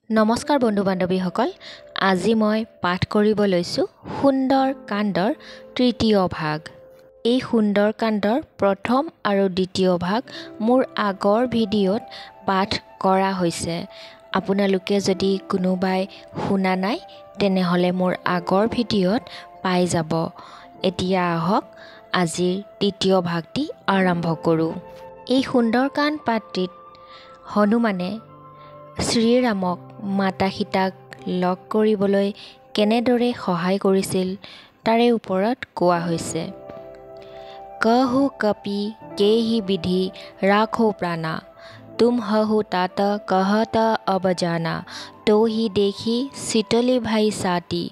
নমস্কাৰ বন্ধু বান্ধৱীসকল, আজি মই পাঠ কৰিব লৈছোঁ সুন্দৰ কাণ্ডৰ তৃতীয় ভাগ। এই সুন্দৰ কাণ্ডৰ প্ৰথম আৰু দ্বিতীয় ভাগ মোৰ আগৰ ভিডিঅ'ত পাঠ কৰা হৈছে। আপোনালোকে যদি কোনোবাই শুনা নাই তেনেহ'লে মোৰ আগৰ ভিডিঅ'ত পাই যাব। এতিয়া আহক আজিৰ তৃতীয় ভাগটি আৰম্ভ কৰোঁ। এই সুন্দৰকাণ্ড পাঠটিত হনুমানে শ্ৰীৰামক মাতা সীতাক লগ কৰিবলৈ কেনেদৰে সহায় কৰিছিল তাৰে ওপৰত কোৱা হৈছে। कहु कपि केहि विधि राखो प्राणा, तुम हहु तात कहत अब जाना, तो ही देखी शीतली भाई साती,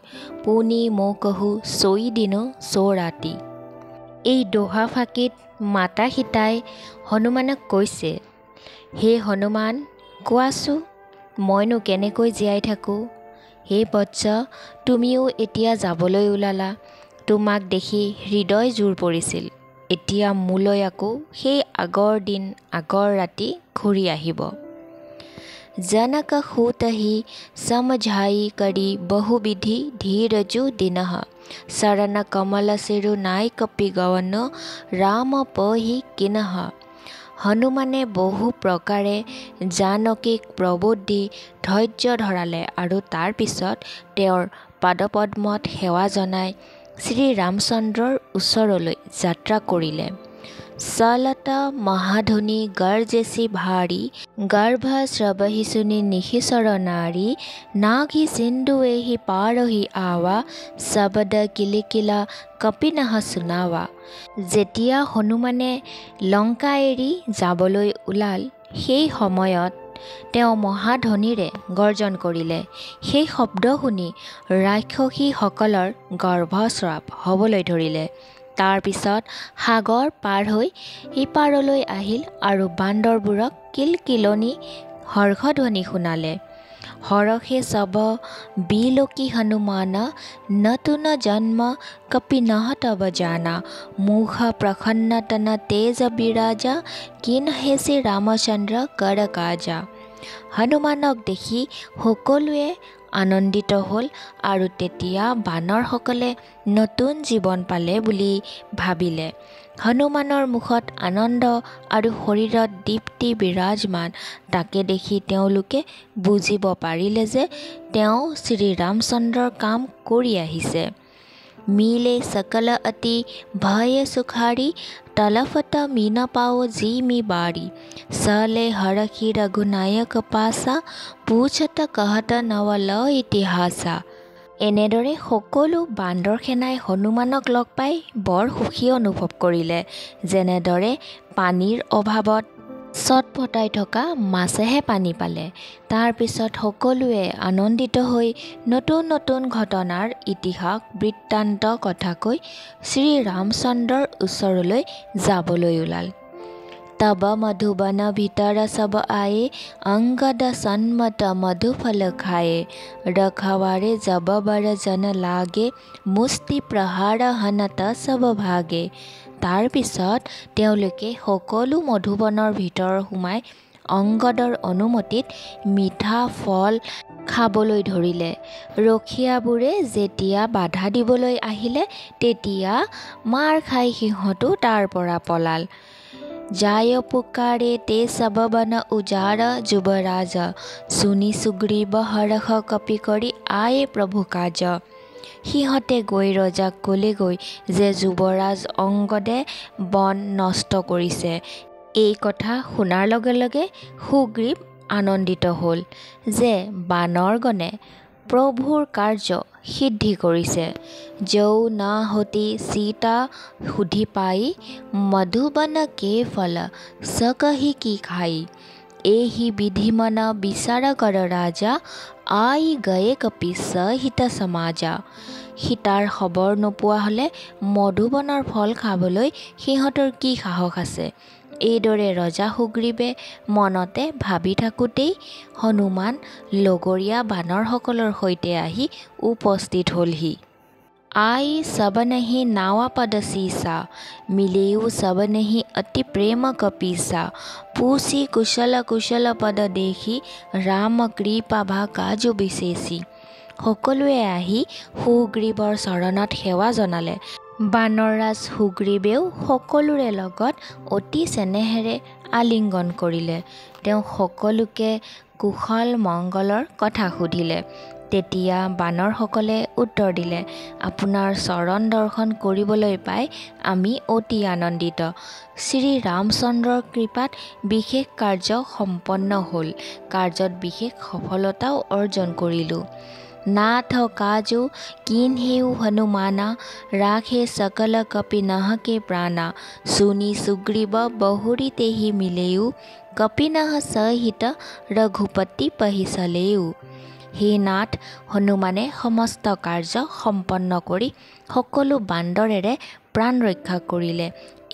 पुनि मो कहु सोई दिनो सो राती। এই দোহা ফাঁকিত মাতা সীতাই হনুমানক কৈছে, হে হনুমান, কোৱাচোন মইনো কেনেকৈ জীয়াই থাকোঁ? হে বৎস, তুমিও এতিয়া যাবলৈ ওলালা। তোমাক দেখি হৃদয় জোৰ পৰিছিল। এতিয়া মোলৈ আকৌ সেই আগৰ দিন আগৰ ৰাতি ঘূৰি আহিব। जनक होतहि समझाई करी बहुविधि धीरजु दिनः, शरण कमल सिरु नाय कपि गवन राम पहि किनः। হনুমানে বহু প্ৰকাৰে জানকীক প্ৰবোধি ধৈৰ্য ধৰালে আৰু তাৰ পিছত তেওঁৰ পাদপদ্মত সেৱা জনাই শ্ৰীৰামচন্দ্ৰৰ ওচৰলৈ যাত্ৰা কৰিলে। চলত মহাধুনি গৰ্জেছি ভাৰী, গৰ্ভ স্ৰৱহি শুনি নিশিচৰ নাৰী, নাঘি সিন্ধু এহি পাৰহি আৱা, শবদ কিলিকিলা কপিনহ শুনাৱা। যেতিয়া হনুমানে লংকা এৰি যাবলৈ ওলাল সেই সময়ত তেওঁ মহাধ্বনিৰে গৰ্জন কৰিলে। সেই শব্দ শুনি ৰাক্ষসীসকলৰ গৰ্ভস্ৰাৱ হ'বলৈ ধৰিলে। তাৰ পিছত সাগৰ পাৰ হৈ ইপাৰলৈ আহিল আৰু বান্দৰবোৰক কিলকিলনি হৰ্ষধ্বনি শুনালে। হৰষে সব বিলোকি হনুমান, নতুন জন্ম কপিনহ তব জানা, মুখ প্ৰসন্ন তন তেজ বিৰাজা, কিনহেছি ৰামচন্দ্ৰ কৰ কাজা। হনুমানক দেখি সকলোৱে আনন্দিত হ'ল আৰু তেতিয়া বানৰসকলে নতুন জীৱন পালে বুলি ভাবিলে। হনুমানৰ মুখত আনন্দ আৰু শৰীৰত দীপ্তি বিৰাজমান। তাকে দেখি তেওঁলোকে বুজিব পাৰিলে যে তেওঁ শ্ৰীৰামচন্দ্ৰৰ কাম কৰি আহিছে। মিলে সকল অতি ভয়ে সুখাৰী, তলফত मीन पाओ जी मी बारी, सले हरखी रघुनायक पासा, पूछत कहत नवल इतिहासा। এনেদৰে সকলো বান্দৰ সেনাই হনুমানক লগ পাই বৰ সুখী অনুভৱ কৰিলে। যেনেদৰে পানীৰ অভাৱত চটফটাই থকা মাছেহে পানী পালে। তাৰ পিছত সকলোৱে আনন্দিত হৈ নতুন নতুন ঘটনাৰ ইতিহাস বৃত্তান্ত কথা কৈ শ্ৰীৰামচন্দ্ৰৰ ওচৰলৈ যাবলৈ ওলাল। তব মধুবন ভিতৰ সব আয়ে, অংগদ সন্মত মধুফল খায়ে, ৰখৱাৰে জব বৰ জন লাগে, মুষ্টি প্ৰহাৰ হনত সব ভাগে। তাৰ পিছত তেওঁলোকে সকলো মধুবনৰ ভিতৰ সোমাই অংগদৰ অনুমতিত মিঠা ফল খাবলৈ ধৰিলে। ৰখীয়াবোৰে যেতিয়া বাধা দিবলৈ আহিলে তেতিয়া মাৰ খাই সিহঁতো তাৰ পৰা পলাল। যায় পুকাৰে তে সব বন উজাৰ, যুৱৰাজ শুনি সুগ্ৰীৱ হৰষ কপি কৰি আয়ে প্ৰভু কাজ। সিহঁতে গৈ ৰজাক ক'লেগৈ যে যুৱৰাজ অংগদে বন নষ্ট কৰিছে। এই কথা শুনাৰ লগে লগে সুগ্ৰীৱ আনন্দিত হ'ল যে বানৰগণে প্ৰভুৰ কাৰ্য সিদ্ধি কৰিছে। যৌ ন হতি সীতা সুধি পাই, মধুবন কে ফল सकहि की खाई, एहि विधि मन विचार कर राजा, आई गए कपि सहित समाजा। সীতাৰ খবৰ নোপোৱা হ'লে মধুবনৰ ফল খাবলৈ সিহঁতৰ কি সাহস আছে? এইদৰে ৰজা সুগ্ৰীৱে মনতে ভাবি থাকোঁতেই হনুমান লগৰীয়া বানৰসকলৰ সৈতে আহি উপস্থিত হ'লহি। आई सब नहीं नावा पद सीसा, मिलेऊ सब नहीं अति प्रेम कपीसा, पूसी कुशल कुशल पद देखी, राम कृपा भा काजु विशेषी। সকলোৱে আহি সুগ্ৰীৱৰ চৰণত সেৱা জনালে। বানৰৰাজ সুগ্ৰীৱেও সকলোৰে লগত অতি চেনেহেৰে আলিংগন কৰিলে। তেওঁ সকলোকে কুশল মংগলৰ কথা সুধিলে। তেতিয়া বানৰসকলে উত্তৰ দিলে, আপোনাৰ চৰণ দৰ্শন কৰিবলৈ পাই আমি অতি আনন্দিত। শ্ৰী ৰামচন্দ্ৰৰ কৃপাত বিশেষ কাৰ্য সম্পন্ন হ'ল। কাৰ্যত বিশেষ সফলতাও অৰ্জন কৰিলোঁ। नाथ काजु किन्हेउ हनुमाना, राखे सकल कपि नह के प्राणा, सुनी सुग्रीव बहुरी तेहि मिलेउ, कपि नह सहित रघुपति पहिसलेउ। হে নাথ, হনুমানে সমস্ত কাৰ্য সম্পন্ন কৰি সকলো বান্দৰেৰে প্ৰাণ ৰক্ষা কৰিলে।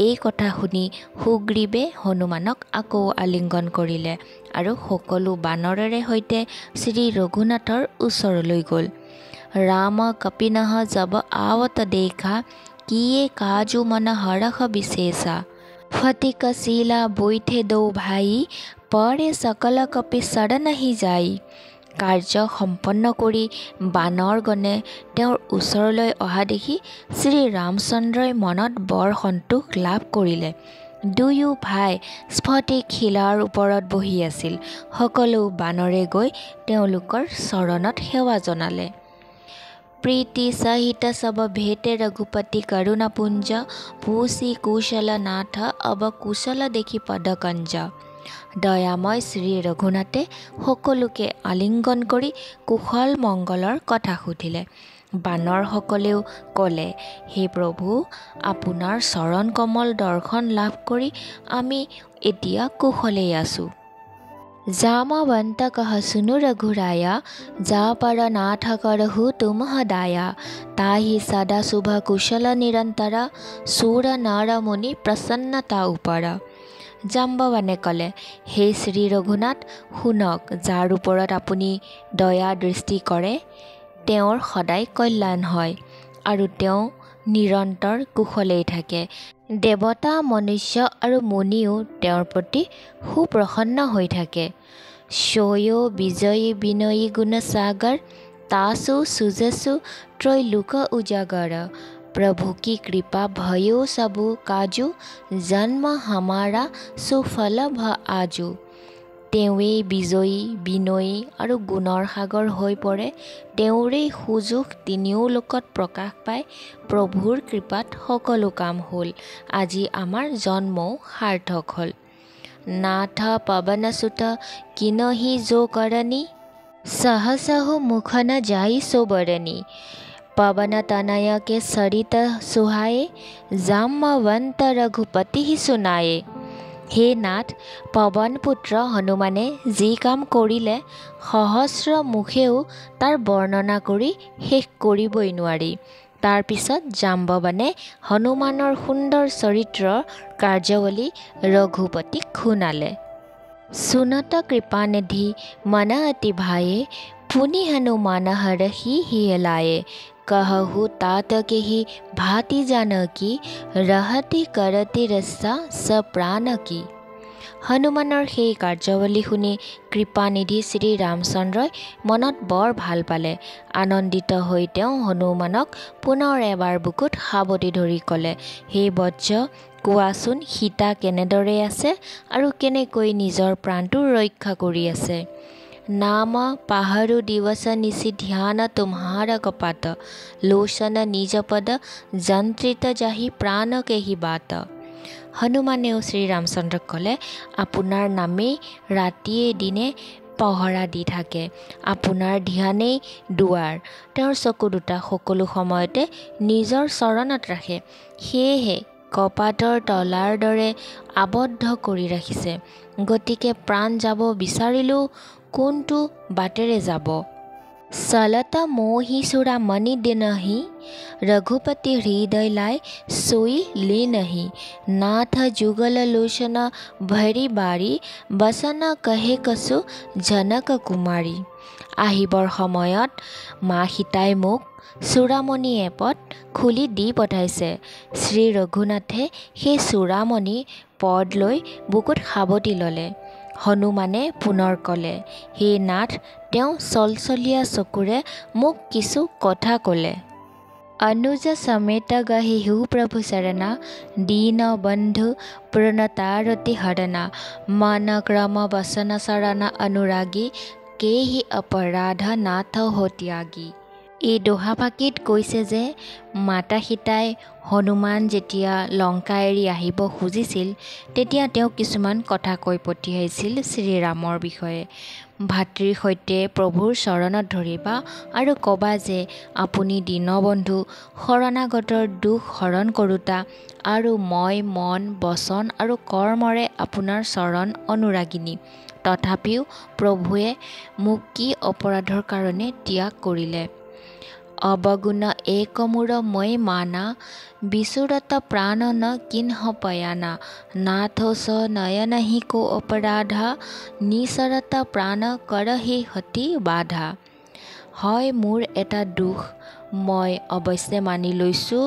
এই কথা শুনি সুগ্ৰীৱে হনুমানক আকৌ আলিংগন কৰিলে আৰু সকলো বানৰেৰে সৈতে শ্ৰী ৰঘুনাথৰ ওচৰলৈ গ'ল। ৰাম কপিনহ জব आवत देखा, किए काजु मन हरख विशेषा, फतिक शिला बैठे दो भाई, परे सकल कपि सड नहीं जाई। কাৰ্য সম্পন্ন কৰি বানৰগণে তেওঁৰ ওচৰলৈ অহা দেখি শ্ৰী ৰামচন্দ্ৰই মনত বৰ সন্তোষ লাভ কৰিলে। দুয়ো ভাই স্ফটিক শিলাৰ ওপৰত বহি আছিল। সকলো বানৰে গৈ তেওঁলোকৰ চৰণত সেৱা জনালে। प्रीति सहित सब भेटे रघुपति करुणापुंज, पूसी कुशल नाथ अब कुशल देखि पदकंज। দয়াময় শ্ৰী ৰঘুনাথে সকলোকে আলিংগন কৰি কুশল মংগলৰ কথা সুধিলে। বানৰসকলেও ক'লে, হে প্ৰভু, আপোনাৰ চৰণ কমল দৰ্শন লাভ কৰি আমি এতিয়া কুশলেই আছোঁ। जामवंत कह सुनु रघुराया, जा पर नाथ करहु तुम हदाया, ताहि सदा शुभ कुशल निरंतर, सुर नर मुनि प्रसन्नता उपर। জাম্বৱানে ক'লে, হে শ্ৰী ৰঘুনাথ, শুনক, যাৰ ওপৰত আপুনি দয়া দৃষ্টি কৰে তেওঁৰ সদায় কল্যাণ হয় আৰু তেওঁ নিৰন্তৰ কুশলেই থাকে। দেৱতা, মনুষ্য আৰু মুনিও তেওঁৰ প্ৰতি সুপ্ৰসন্ন হৈ থাকে। স্বয়ো বিজয়ী বিনয়ী গুণসাগৰ, तासु सुजसु त्रैलोक उजागर, प्रभु की कृपा भयो सबु काजु, जन्म हमारा सुफल भ आजु। তেওঁৱেই বিজয়ী, বিনয়ী আৰু গুণৰ সাগৰ হৈ পৰে। তেওঁৰেই সুযোগ তিনিও লোকত প্ৰকাশ পায়। প্ৰভুৰ কৃপাত সকলো কাম হ'ল। আজি আমাৰ জন্মও সাৰ্থক হ'ল। नाथ पवन सुत किनहि जो करनी, सहसहु मुख न जाई सो बरनी। पवन तनय के सरित सुहाए, जाम्बवंत रघुपति सुनाए। হে নাথ, পৱন পুত্ৰ হনুমানে যি কাম কৰিলে সহস্ৰ মুখেও তাৰ বৰ্ণনা কৰি শেষ কৰিবই নোৱাৰি। তাৰপিছত জাম্বৱানে হনুমানৰ সুন্দৰ চৰিত্ৰৰ কাৰ্যাৱলী ৰঘুপতিক শুনালে। सुनत कृपानिधि मन अति भाये, पुनि हनुमान हरहि हियलाए। कहहु तात केहि भाति जानकी, रहति करति रस्सा स प्राणकी। হনুমানৰ সেই কাৰ্যাৱলী শুনি কৃপানিধি শ্ৰী ৰামচন্দ্ৰই মনত বৰ ভাল পালে। আনন্দিত হৈ তেওঁ হনুমানক পুনৰ এবাৰ বুকুত সাৱটি ধৰি ক'লে, হে বৎস, কোৱাচোন সীতা কেনেদৰে আছে আৰু কেনেকৈ নিজৰ প্ৰাণটো ৰক্ষা কৰি আছে। नाम पाहरु दिवस निशि ध्यान तुम्हार कपात, लोचन निज पद जंत्रित जाहि प्राण केहि बात। হনুমানেও শ্ৰী ৰামচন্দ্ৰক ক'লে, আপোনাৰ নামেই ৰাতিয়ে দিনে পহৰা দি থাকে। আপোনাৰ ধ্যানেই দুৱাৰ। তেওঁৰ চকু দুটা সকলো সময়তে নিজৰ চৰণত ৰাখে। সেয়েহে কপাতৰ তলাৰ দৰে আবদ্ধ কৰি ৰাখিছে। গতিকে প্ৰাণ যাব বিচাৰিলেও কোনটো বাটেৰে যাব? चलत मोहि चूड़ामणि दिनहि रघुपति हृदय लाय सोई ले नहीं नाथ जुगल लोचन भैरी बारी बसन कहे कसु जनक कुमारी। আহিবৰ সময়ত মা সীতাই মোক চূড়ামণি এপদ খুলি দি পঠাইছে। শ্ৰী ৰঘুনাথে সেই চূড়ামণি পদ লৈ বুকুত সাৱটি ল'লে। হনুমানে পুনৰ ক'লে, হে নাথ, তেওঁ চলচলীয়া চকুৰে মোক কিছু কথা ক'লে। अनुज समेत गहिहु प्रभु शरणा दीन बंधु प्रणतारति हरणा मन क्रम वसन शरण अनुरागी केहि अपराध नाथ हो त्यागी। এই দোহাফাকিত কৈছে যে মাতা সীতাই হনুমান যেতিয়া লংকা এৰি আহিব খুজিছিল তেতিয়া তেওঁ কিছুমান কথা কৈ পঠিয়াইছিল শ্ৰীৰামৰ বিষয়ে। ভাতৃৰ সৈতে প্ৰভুৰ চৰণত ধৰিবা আৰু ক'বা যে আপুনি দীনবন্ধু শৰণাগতৰ দুখ হৰণ কৰোতা আৰু মই মন বচন আৰু কৰ্মৰে আপোনাৰ চৰণ অনুৰাগিনী। তথাপিও প্ৰভুৱে মোক কি অপৰাধৰ কাৰণে ত্যাগ কৰিলে? অবগুণ এক মূৰ মই মানা বিচুৰত প্ৰাণ ন কিন্হ পয়ানা নাথোচ নয়নহি কো অপৰাধা নিচৰত প্ৰাণ কৰহি হতি বাধা। হয়, মোৰ এটা দুখ। মই অৱশ্যে মানি লৈছোঁ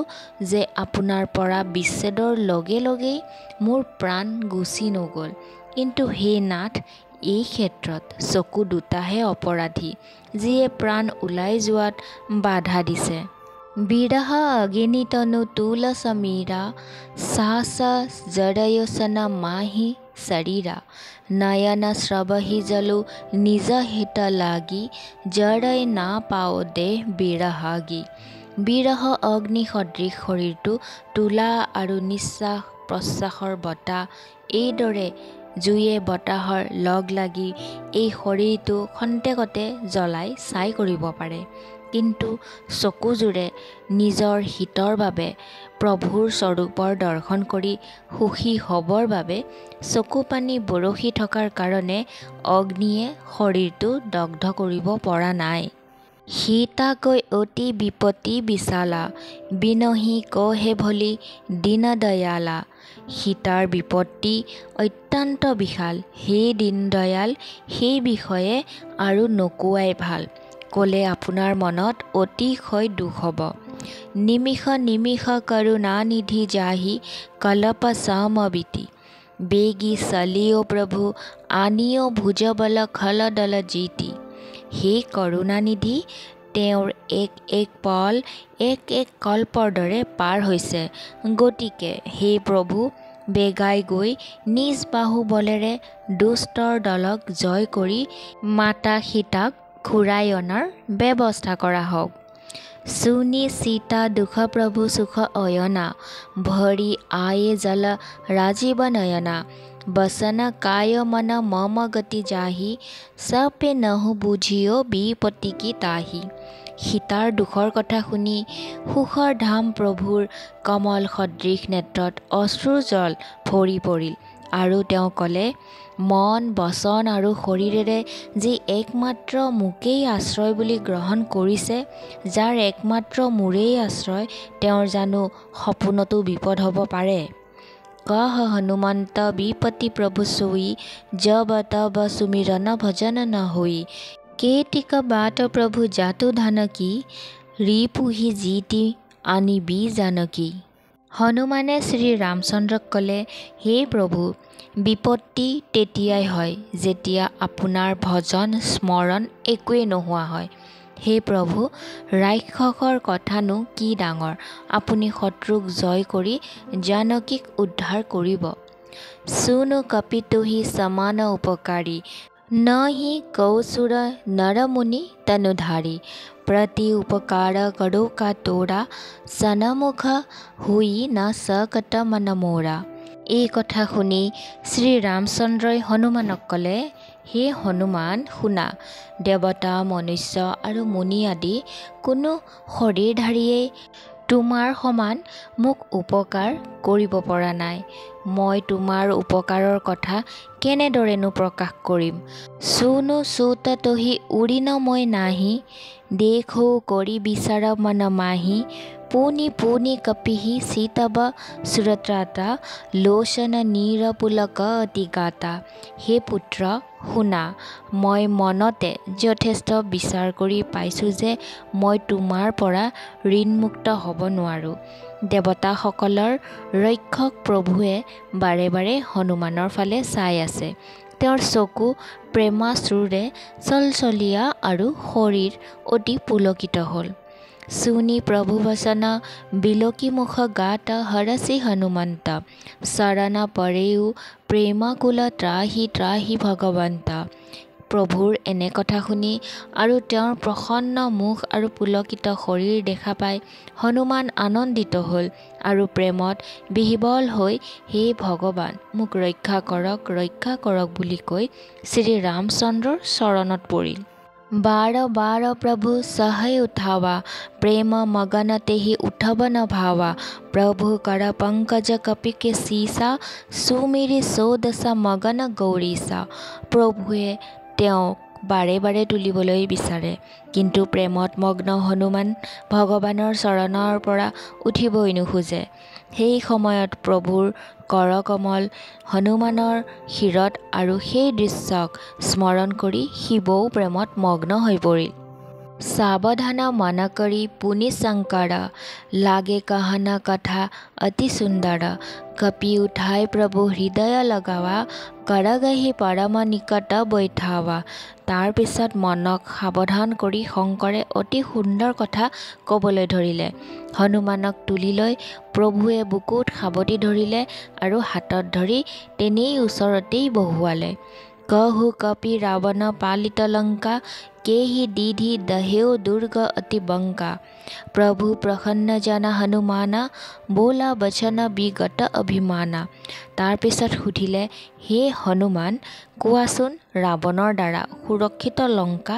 যে আপোনাৰ পৰা বিচ্ছেদৰ লগে লগেই মোৰ প্ৰাণ গুচি নগ'ল, কিন্তু হে নাথ, এই ক্ষেত্ৰত চকু দুটাহে অপৰাধী, যিয়ে প্ৰাণ ওলাই যোৱাত বাধা দিছে। বিৰহ অগিনিতনু তুল সমীৰা সাহস জড়য়োচন মাহি শৰীৰা নয়ন স্ৰৱহি জলো নিজ হিত লাগি জড়ৈ না পাও দেহ বিৰহাগী। বিৰহ অগ্নি সদৃশ শৰীৰটো তোলা আৰু নিশ্বাস প্ৰশ্বাসৰ বতাহ এইদৰে জুয়ে বতাহৰ লগ লাগি এই শৰীৰটো খন্তেকতে জ্বলাই ছাই কৰিব পাৰে, কিন্তু চকুযোৰে নিজৰ হিতৰ বাবে প্ৰভুৰ স্বৰূপৰ দৰ্শন কৰি সুখী হ'বৰ বাবে চকু পানী বৰষি থকাৰ কাৰণে অগ্নিয়ে শৰীৰটো দগ্ধ কৰিব পৰা নাই। সীতা গৈ অতি বিপত্তি বিশালা বিনহি কহে ভলি দীন দয়ালা। সীতাৰ বিপত্তি অত্যন্ত বিশাল, হে দীন দয়াল, সেই বিষয়ে আৰু নকোৱাই ভাল। ক'লে আপোনাৰ মনত অতিশয় দুখ হ'ব। নিমিষ নিমিষ কৰুণানিধি যাহি কলপ সমবিতি বেগী চলিও প্ৰভু আনিও ভুজবল খল দল জিতি। সেই কৰুণানিধি তেওঁৰ এক এক পল এক এক কল্পৰ দৰে পাৰ হৈছে, গতিকে হে প্ৰভু, বেগাই গৈ নিজ বাহুবলেৰে দুষ্টৰ দলক জয় কৰি মাতা সীতাক ঘূৰাই অনাৰ ব্যৱস্থা কৰা হওক। सुनी सीता दुख प्रभु सुख अयना भरी आये जल राजीव नयना बसन काय मन मम गति जाही सपे नहु बुझियो विपत्ति की ताही। সীতাৰ দুখৰ কথা শুনি সুখৰ ধাম প্ৰভুৰ কমল সদৃশ নেত্ৰত অশ্ৰুৰ জল ভৰি পৰিল আৰু তেওঁ ক'লে, মন বচন আৰু শৰীৰেৰে যি একমাত্ৰ মোকেই আশ্ৰয় বুলি গ্ৰহণ কৰিছে, যাৰ একমাত্ৰ মোৰেই আশ্ৰয়, তেওঁৰ জানো সপোনতো বিপদ হ'ব পাৰে? কহ হনুমন্ত বিপত্তি প্ৰভু সোই জব তব সুমিৰন ভজন ন হৈ কেতিক বাট প্ৰভু জাতু ধানকী ৰিপুহি জিতি আনিবি জানকী। হনুমানে শ্ৰী ৰামচন্দ্ৰক ক'লে, হে প্ৰভু, বিপত্তি তেতিয়াই হয় যেতিয়া আপোনাৰ ভজন স্মৰণ একোৱেই নোহোৱা হয়। হে প্ৰভু, ৰাক্ষসৰ কথানো কি ডাঙৰ, আপুনি শত্ৰুক জয় কৰি জানকীক উদ্ধাৰ কৰিব। সুনো কপিতুহি সমান উপকাৰী নহি কৌচুৰ নৰমুনি তনুধাৰী প্ৰতি উপকাৰ কৰো কা তোৰা সনমুখ হুই ন সকট মন মোৰা। এই কথা শুনি শ্ৰী ৰামচন্দ্ৰই হনুমানক ক'লে, হে হনুমান, শুনা, দেৱতা মনুষ্য আৰু মুনি আদি কোনো শৰীৰধাৰীয়ে তোমাৰ সমান মোক উপকাৰ কৰিব পৰা নাই। মই তোমাৰ উপকাৰৰ কথা কেনেদৰেনো প্ৰকাশ কৰিম। চুনো চুত তহি উৰিন মই নাহি, দেখো কৰি বিচাৰ মন মাহি, পুনি পুনি কপিহি চিতব সুৰত্ৰাতা, লোচন নীৰ পুলক অতি গাতা। হে পুত্ৰ শুনা, মই মনতে যথেষ্ট বিচাৰ কৰি পাইছোঁ যে মই তোমাৰ পৰা ঋণমুক্ত হ'ব নোৱাৰোঁ। দেৱতাসকলৰ ৰক্ষক প্ৰভুৱে বাৰে বাৰে হনুমানৰ ফালে চাই আছে। তেওঁৰ চকু প্ৰেমাশ্ৰুৰে চলচলীয়া আৰু শৰীৰ অতি পুলকিত হ'ল। শুনি প্ৰভু বচন বিলকি মুখ গাত, হৰসি হনুমন্ত, শৰণ পৰেও প্ৰেমাকুল ত্ৰাহি ত্ৰাহি ভগৱন্ত। প্ৰভুৰ এনে কথা শুনি আৰু তেওঁৰ প্ৰসন্ন মুখ আৰু পুলকিত শৰীৰ দেখা পাই হনুমান আনন্দিত হ'ল আৰু প্ৰেমত বিহ্বল হৈ হে ভগৱান মোক ৰক্ষা কৰক বুলি কৈ শ্ৰী ৰামচন্দ্ৰৰ চৰণত পৰিল। বাৰ বাৰ প্ৰভু সহায় উঠাৱা, প্ৰেম মগন তেহি উঠব ন ভাৱা। প্ৰভু কৰ পংকজ কপিকে সীসা, সুমিৰি সৌদশা মগন গৌৰীসা। প্ৰভুৱে তেওঁক বাৰে বাৰে তুলিবলৈ বিচাৰে, কিন্তু প্ৰেমত মগ্ন হনুমান ভগৱানৰ চৰণৰ পৰা উঠিবই নোখোজে। সেই সময়ত প্ৰভুৰ কৰকমল হনুমানৰ শিৰত আৰু সেই দৃশ্যক স্মৰণ কৰি শিৱও প্ৰেমত মগ্ন হৈ পৰিল। সাৱধান মন কৰি পুনি শংকৰ, লাগে कहन কথা অতি সুন্দৰ। কপি উঠাই প্ৰভু হৃদয় লগাৱা, কৰগহি পৰম নিকট বৈঠাৱা। তাৰ পিছত মনক সাৱধান কৰি শংকৰে অতি সুন্দৰ কথা ক'বলৈ ধৰিলে। হনুমানক তুলি লৈ প্ৰভুৱে বুকুত সাৱটি ধৰিলে আৰু হাতত ধৰি তেনেই ওচৰতেই বহুৱালে। कहु कपि रावण पालित लंका, केहि दीधि दहेउ दुर्ग अति बंका। প্ৰভু প্ৰসন্ন জন হনুমানা, বোলা বচন বিগত অভিমানা। তাৰপিছত সুধিলে, হে হনুমান, কোৱাচোন ৰাৱণৰ দ্বাৰা সুৰক্ষিত লংকা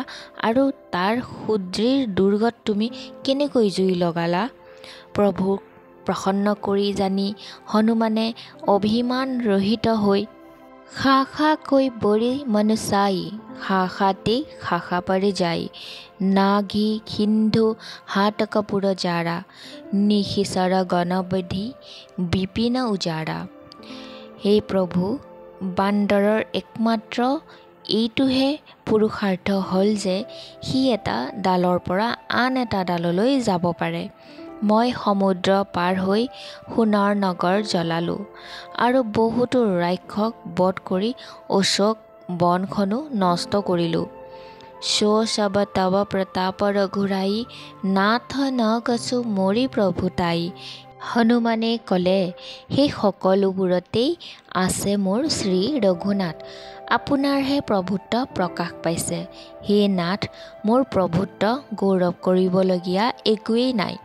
আৰু তাৰ সুদৃঢ় দুৰ্গত তুমি কেনেকৈ জুই লগালা? প্ৰভুক প্ৰসন্ন কৰি জানি হনুমানে অভিমান ৰহিত হৈ খা কৈ বৰি মনুচাই, খাতে খা পৰি যাই। নাঘি সিন্ধু হাত কপুৰ জাৰা, নিশিচৰ গণবধি বিপিন উজাৰা। হে প্ৰভু, বান্দৰৰ একমাত্ৰ এইটোহে পুৰুষাৰ্থ হ'ল যে সি এটা ডালৰ পৰা আন এটা ডাললৈ যাব পাৰে। মই সমুদ্ৰ পাৰ হৈ সোণৰ নগৰ জ্বলালোঁ আৰু বহুতো ৰাক্ষসক বধ কৰি অশোক বনখনো নষ্ট কৰিলোঁ। সো সব তব প্ৰতাপ ৰঘুৰাই, নাথ ন কছো মৰি প্ৰভু তাই। হনুমানে ক'লে, সেই সকলোবোৰতেই আছে মোৰ শ্ৰী ৰঘুনাথ। আপোনাৰহে প্ৰভুত্ব প্ৰকাশ পাইছে। হে নাথ, মোৰ প্ৰভুত্ব গৌৰৱ কৰিবলগীয়া একোৱেই নাই।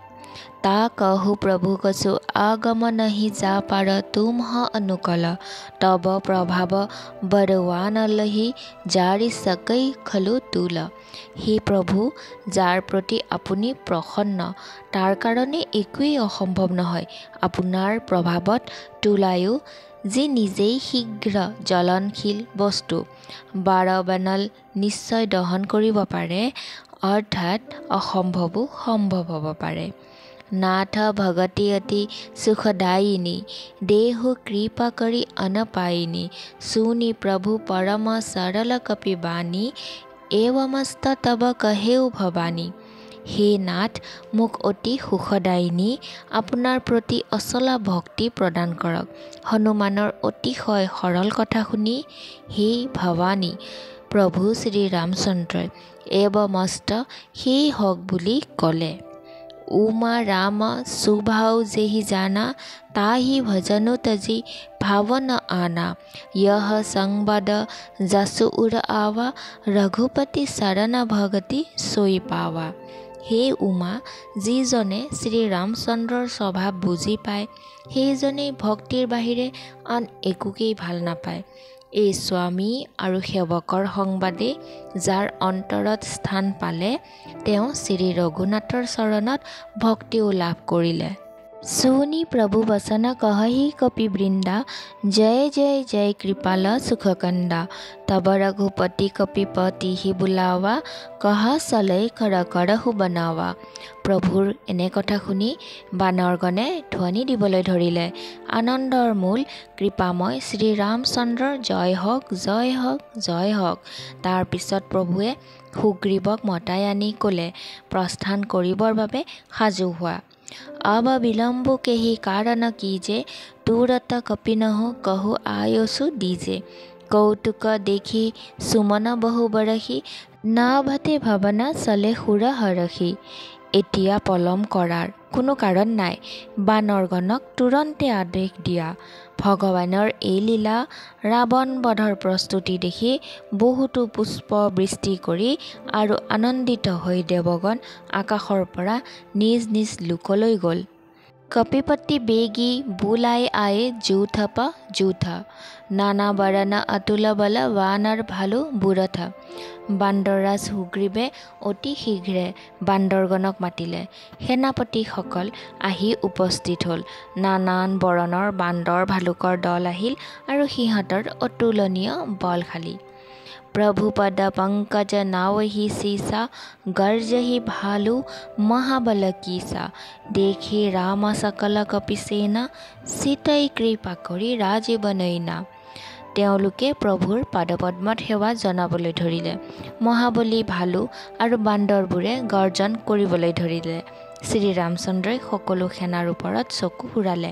তা कहु প্ৰভু কছো, আগম নহি যা পাৰ, তুমহ অনুকল। তব প্ৰভাৱ বৰৱান লহি, জাৰি সকৈ খলু তুল। হে প্ৰভু, যাৰ প্ৰতি আপুনি প্ৰসন্ন তাৰ কাৰণে একোৱেই অসম্ভৱ নহয়। আপোনাৰ প্ৰভাৱত তোলায়ো যি নিজেই শীঘ্ৰ জ্বলনশীল বস্তু বাৰবানল নিশ্চয় দহন কৰিব পাৰে, অৰ্থাৎ অসম্ভৱো সম্ভৱ হ'ব পাৰে। নাথ ভগতি অতি সুখদায়িনী, দেহু কৃপা কৰি অনপায়িনী। শুনি প্ৰভু পৰম সৰল কপি বাণী, এৱমস্ত তব কহেউ ভৱানী। হে নাথ, মোক অতি সুখদায়িনী আপোনাৰ প্ৰতি অচলা ভক্তি প্ৰদান কৰক। হনুমানৰ অতিশয় সৰল কথা শুনি হে ভৱানী প্ৰভু শ্ৰী ৰামচন্দ্ৰই এৱমস্ত সেই হওক বুলি ক'লে। উমা ৰাম সুভাও যেহি জানা, তাহি ভজনো তজি ভাৱন আনা। यह संबद जसु उर आवा, रघुपति शरण भगति सोई पावा। হে উমা, যিজনে শ্ৰী ৰামচন্দ্ৰৰ স্বভাৱ বুজি পায় সেইজনেই ভক্তিৰ বাহিৰে আন একোকেই ভাল নাপায়। এই স্বামী আৰু সেৱকৰ সংবাদে যাৰ অন্তৰত স্থান পালে তেওঁ শ্ৰী ৰঘুনাথৰ চৰণত ভক্তিও লাভ কৰিলে। सुनी प्रभु वसन कहहि कपि वृंदा, जय जय जय कृपाल सुखकंदा। तब रघुपति कपिपति ही बुलावा, कहा चलै कर करहु बनावा। প্ৰভুৰ এনে কথা শুনি বানৰগণে ধ্বনি দিবলৈ ধৰিলে, আনন্দৰ মূল কৃপাময় শ্ৰীৰামচন্দ্ৰৰ জয় হওক জয় হওক জয় হওক। তাৰ পিছত প্ৰভুৱে সুগ্ৰীৱক মতাই আনি ক'লে, প্ৰস্থান কৰিবৰ বাবে সাজু হোৱা। अब विलम्ब केही कारण कीजे, तुरत कपिनहु कहु आयोसु दीजे। कौतुक देखी सुमन बहु बरही, नाभते भावना चले সুৰ হৰহি। এতিয়া পলম কৰাৰ কোনো কাৰণ নাই, বানৰগণক তুৰন্তে আদেশ দিয়া। ভগৱানৰ এই লীলা ৰাৱণ বধৰ প্ৰস্তুতি দেখি বহুতো পুষ্প বৃষ্টি কৰি আৰু আনন্দিত হৈ দেৱগণ আকাশৰ পৰা নিজ নিজ লোকলৈ গ'ল। कपिपति बेगी बुलाए आए जूथप जूथ, नाना बरन अतुल बल वानर भालु बुरथ। বান্দৰৰাজ সুগ্ৰীৱে অতি শীঘ্ৰে বান্দৰগণক মাতিলে। সেনাপতিসকল আহি উপস্থিত হ'ল। নানান বৰণৰ বান্দৰ ভালুকৰ দল আহিল আৰু সিহঁতৰ অতুলনীয় বলশালী। प्रभु पद पंकज नावहि सीसा, गर्जहि भालु महाबल कीसा। देखि राम सकल कपिसेना, सीतै कृपा কৰি ৰাজে বনৈনা। তেওঁলোকে প্ৰভুৰ পাদপদ্মত সেৱা জনাবলৈ ধৰিলে। মহাবলী ভালু আৰু বান্দৰবোৰে গৰ্জন কৰিবলৈ ধৰিলে। শ্ৰীৰামচন্দ্ৰই সকলো সেনাৰ ওপৰত চকু ফুৰালে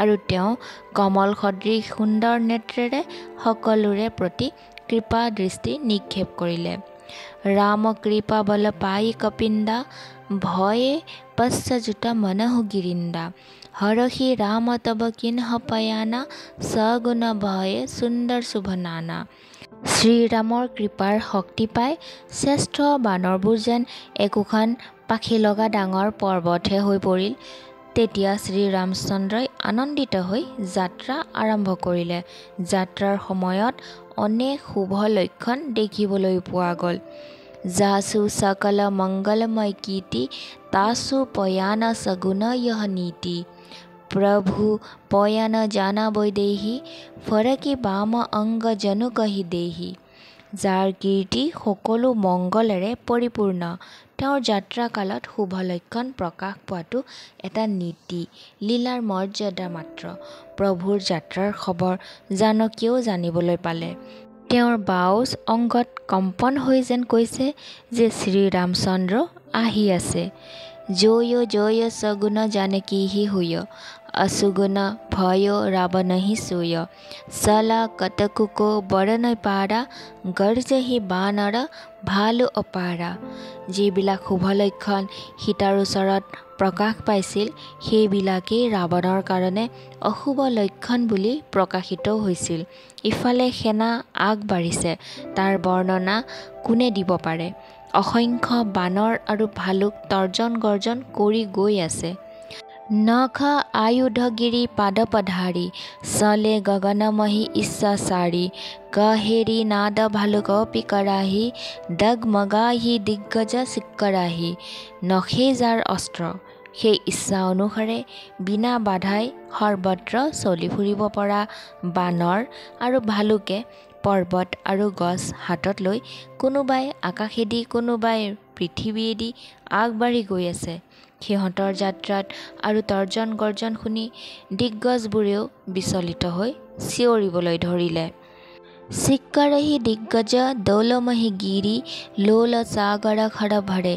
আৰু তেওঁ কমল সদৃশ সুন্দৰ নেত্ৰেৰে সকলোৰে প্ৰতি কৃপা দৃষ্টি নিক্ষেপ কৰিলে। ৰাম কৃপা বল পাই কপিন্দা, ভয়ে পশ্চজুত মনহু গিৰিন্দা। হৰহি ৰাম তব কিন্হ পয়ানা, সগুণ ভয়ে সুন্দৰ শুভ নানা। শ্ৰীৰামৰ কৃপাৰ শক্তি পাই শ্ৰেষ্ঠ বানৰবোৰ যেন একোখন পাখি লগা ডাঙৰ পৰ্বতহে হৈ পৰিল। তেতিয়া শ্ৰীৰামচন্দ্ৰই আনন্দিত হৈ যাত্ৰা আৰম্ভ কৰিলে। যাত্ৰাৰ সময়ত অনেক শুভ লক্ষণ দেখিবলৈ পোৱা গ'ল। যাচু সকল মংগলময় কীৰ্তি, তাচু পয়ান সগুণ यह নীতি। প্ৰভু পয়ান জানা বৈদেহি, ফৰকি বাম অংগ জনু কহি দেহি। যাৰ কীৰ্তি সকলো মংগলেৰে পৰিপূৰ্ণ, তেওঁৰ যাত্ৰাকালত শুভ লক্ষণ প্ৰকাশ পোৱাটো এটা নীতি, লীলাৰ মৰ্যাদা মাত্ৰ। প্ৰভুৰ যাত্ৰাৰ খবৰ জানকীয়েও জানিবলৈ পালে। তেওঁৰ বাও অংগত কম্পন হৈ যেন কৈছে যে শ্ৰীৰামচন্দ্ৰ আহি আছে। জয় জয় সগুণ জানকীহি হুয়, असुगुण भयो रावणहि सोय। सला कतकुको बरन पारा, गर्जहि बानर भालু অপাৰা। যিবিলাক শুভ লক্ষণ সীতাৰ ওচৰত প্ৰকাশ পাইছিল, সেইবিলাকেই ৰাৱণৰ কাৰণে অশুভ লক্ষণ বুলি প্ৰকাশিত হৈছিল। ইফালে সেনা আগবাঢ়িছে, তাৰ বৰ্ণনা কোনে দিব পাৰে? অসংখ্য বানৰ আৰু ভালুক তৰ্জন গৰ্জন কৰি গৈ আছে। নখ আয়ুধগিৰি পাদ পধাৰি, চলে গগনমহি ইচ্ছা চাৰি। কহেৰি নাদ ভালুক পিকৰাহি, ডগমগাহি দিগ্গজ চিক্কৰাহি। নখেই যাৰ অস্ত্ৰ, সেই ইচ্ছা অনুসাৰে বিনা বাধাই সৰ্বত্ৰ চলি ফুৰিব পৰা বানৰ আৰু ভালুকে পৰ্বত আৰু গছ হাতত লৈ কোনোবাই আকাশেদি কোনোবাই পৃথিৱীয়েদি আগবাঢ়ি গৈ আছে। সিহঁতৰ যাত্ৰাত আৰু তৰ্জন গৰ্জন শুনি দিগ্গজবোৰেও বিচলিত হৈ চিঞৰিবলৈ ধৰিলে। চিক্কৰহি দিগ্গজ দৌলমহি গিৰি, লোল সাগৰ খৰ ভৰে।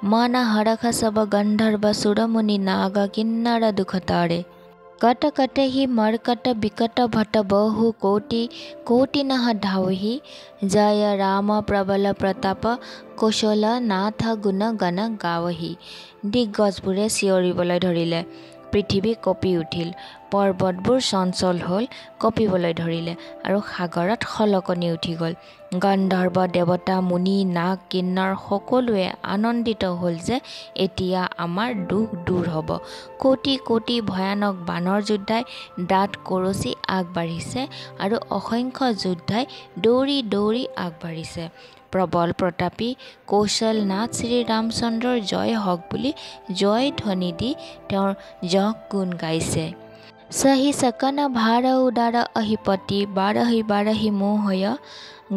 মন হৰখ সব গন্ধৰ্ব সুৰ মুনি নাগ, কিন্নर দুখ তৰে। कट कटहि मर्कट बिकट भट बहु कोटि, कोटि नह धावहि। जय राम प्रबल प्रताप, कौशल नाथ गुण गण गावहि। দিগ্গজবোৰে চিঞৰিবলৈ ধৰিলে। পৃথিৱী কঁপি উঠিল। পৰ্বতবোৰ চঞ্চল হ'ল, কঁপিবলৈ ধৰিলে আৰু সাগৰত খলকনি উঠি গ'ল। গন্ধৰ্ব দেৱতা মুনি নাগ কিন্নৰ সকলোৱে আনন্দিত হ'ল যে এতিয়া আমাৰ দুখ দূৰ হ'ব। কোটি কোটি ভয়ানক বানৰ যোদ্ধাই দাঁত কৰচি আগবাঢ়িছে আৰু অসংখ্য যোদ্ধাই দৌৰি দৌৰি আগবাঢ়িছে। প্ৰবল প্ৰতাপী কৌশলনাথ শ্ৰীৰামচন্দ্ৰৰ জয় হওক বুলি জয় ধ্বনি দি তেওঁৰ যশ গুণ গাইছে। সহি सकन भार उदार अहिपति बारहि बारहि मोहय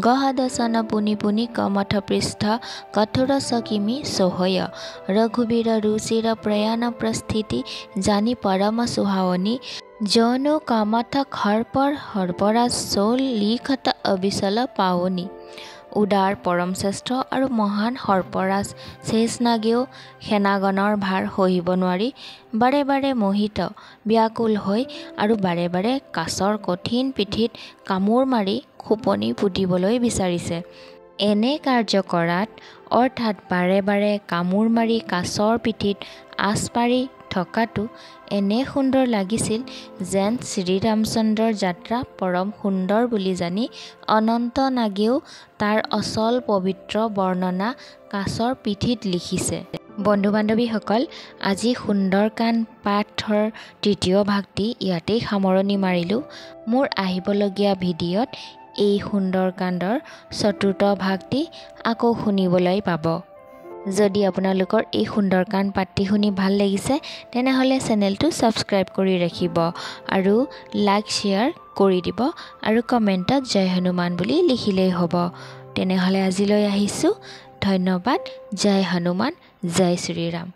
गहदसन पुनि पुनि कमठ पृष्ठ कठोर सकिमि सोहय रघुवीर रुचिर प्रयाण प्रस्थिति जानी परम सुहावनी जौनु कामथ खरपर हरपराज चौल लिखत अविचल पावनी। উদাৰ পৰম শ্ৰেষ্ঠ আৰু মহান সৰ্পৰাজ শেষনাগেও সেনাগণৰ ভাৰ সহিব নোৱাৰি বাৰে বাৰে মোহিত ব্যাকুল হৈ আৰু বাৰে বাৰে কাছৰ কঠিন পিঠিত কামোৰ মাৰি খোপনি পুতিবলৈ বিচাৰিছে। এনে কাৰ্য কৰাত অৰ্থাৎ বাৰে বাৰে কামোৰ মাৰি কাছৰ পিঠিত আঁচ পাৰি থকাটো এনে সুন্দৰ লাগিছিল যেন শ্ৰীৰামচন্দ্ৰৰ যাত্ৰা পৰম সুন্দৰ বুলি জানি অনন্ত নাগেও তাৰ অচল পবিত্ৰ বৰ্ণনা কাছৰ পিঠিত লিখিছে। বন্ধু বান্ধৱীসকল, আজি সুন্দৰকাণ্ড পাঠৰ তৃতীয় ভাগটি ইয়াতেই সামৰণি মাৰিলোঁ। মোৰ আহিবলগীয়া ভিডিঅ'ত এই সুন্দৰকাণ্ডৰ চতুৰ্থ ভাগটি আকৌ শুনিবলৈ পাব। যদি আপোনালোকৰ এই সুন্দৰকাণ্ড পাঠটি শুনি ভাল লাগিছে তেনেহ'লে চেনেলটো ছাবস্ক্ৰাইব কৰি ৰাখিব আৰু লাইক শ্বেয়াৰ কৰি দিব আৰু কমেণ্টত জয় হনুমান বুলি লিখিলেই হ'ব। তেনেহ'লে আজিলৈ আহিছোঁ। ধন্যবাদ। জয় হনুমান, জয় শ্ৰীৰাম।